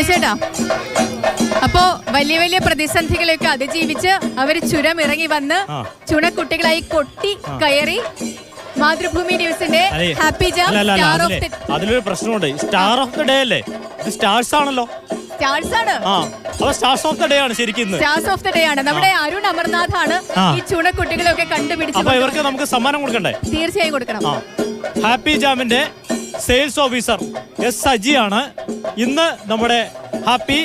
ഉണ്ണിച്ചേട്ടാ, അപ്പോ വലിയ വലിയ പ്രതിസന്ധികളെയൊക്കെ അതിജീവിച്ച് അവര് ചുരം ഇറങ്ങി വന്ന് ചുണക്കുട്ടികളായി കൊട്ടി കയറി മാതൃഭൂമി ന്യൂസിന്റെ happy jam star of the അതിലൊരു പ്രശ്നമുണ്ട്. സ്റ്റാർ ഓഫ് ദി ഡേ അല്ലേ? ഇത് സ്റ്റാർസ് ആണല്ലോ. സ്റ്റാർസ് ആണ്. സ്റ്റാർസ് ഓഫ് ദി ഡേ ആണ് ശരിക്കും. സ്റ്റാർസ് ഓഫ് ദി ഡേ ആണ്. നമ്മുടെ അരുൺ അമർനാഥ് ആണ് ഈ ചുണക്കുട്ടികളെയൊക്കെ കണ്ടുപിടിച്ചത്. അപ്പൊ ഇവർക്ക് നമുക്ക് സമ്മാനം കൊടുക്കണ്ടേ? തീർച്ചയായും കൊടുക്കണം. ഹാപ്പി ജാമിന്റെ സെയിൽസ് ഓഫീസർ എസ് സജി ആണ് ഇന്ന് നമ്മുടെ happy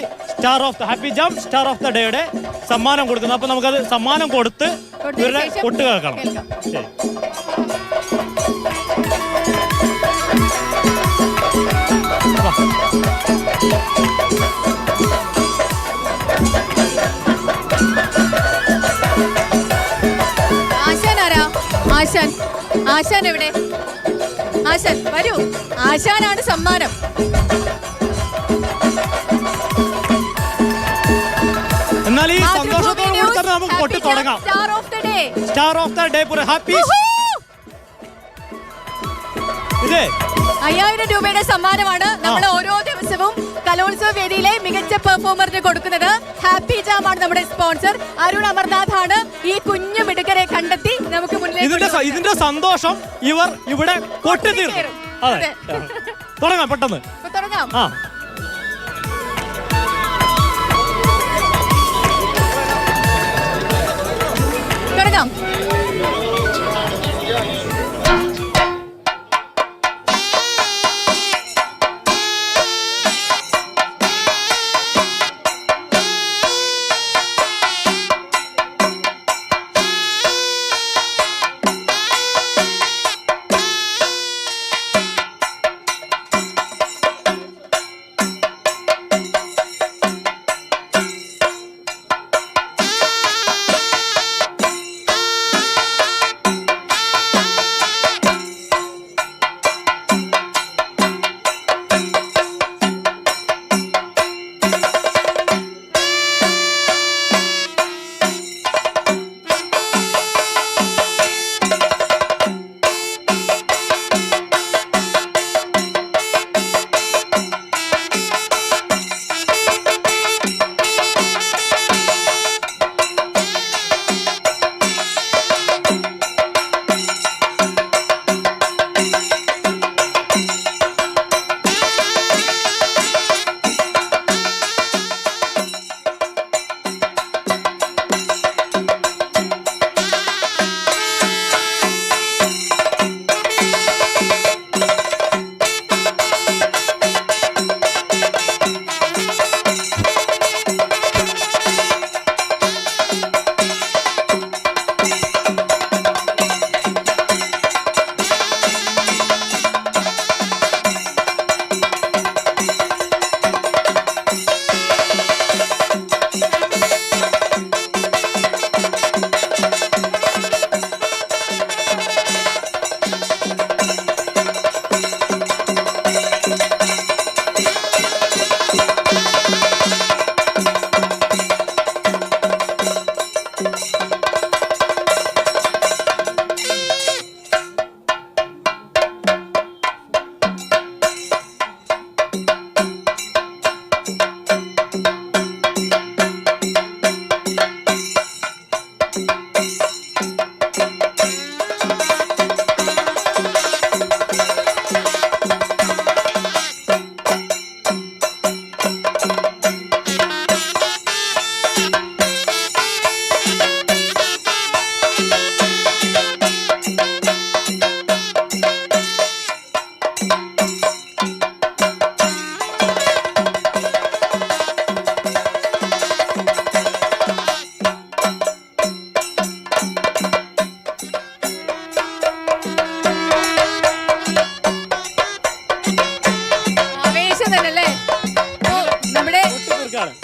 jam star of the ഡേയുടെ സമ്മാനം കൊടുക്കുന്നത്. അപ്പൊ നമുക്കത് സമ്മാനം കൊടുത്ത് ഇവരുടെ കൊട്ട് കേൾക്കണം. ശരി. ആശാൻ ആരാ? ആശാൻ എവിടെ? ആശാൻ വരൂ. ആശാനാണ് സമ്മാനം. എന്നാൽ ഈ സന്തോഷത്തോടെ തന്നെ നമുക്ക് കൊട്ടി തുടങ്ങാം. Star of the day happy. ഇതേ 5000 രൂപയുടെ സമ്മാനമാണ് നമ്മൾ ഓരോ ദിവസവും കലോത്സവ വേദിയിലെ മികച്ച പെർഫോമറിന് കൊടുക്കുന്നത്. ഹാപ്പി ജാം ആണ് നമ്മുടെ സ്പോൺസർ. അരുൺ അമർനാഥ് ആണ് ഈ കുഞ്ഞു മിടുക്കരെ കണ്ടെത്തി നമുക്ക് മുന്നിലേക്ക് ഇതിന്റെ സന്തോഷം ഇവർ ഇവിടെ കൊട്ടി തീർക്കും. അതെ, തുടങ്ങാം. പെട്ടെന്ന് തുടങ്ങാം. തുടങ്ങാം.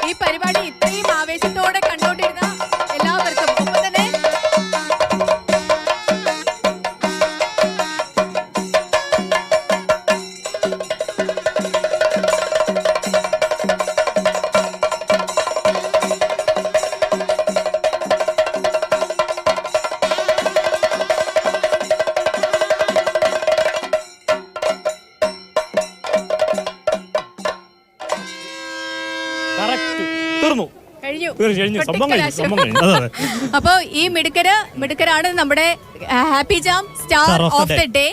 ഈ പരിപാടി ഇത്രയും ആവേശത്തോടെ കണ്ടോണ്ടിരുന്ന എല്ലാവർക്കും ഒപ്പം തന്നെ കറക്റ്റ് തീർന്നു കഴിഞ്ഞു. കഴിഞ്ഞു സംഭവം കഴിഞ്ഞു. അതെ. അപ്പൊ ഈ മിടുക്കരാണ് നമ്മുടെ happy jam star of the day.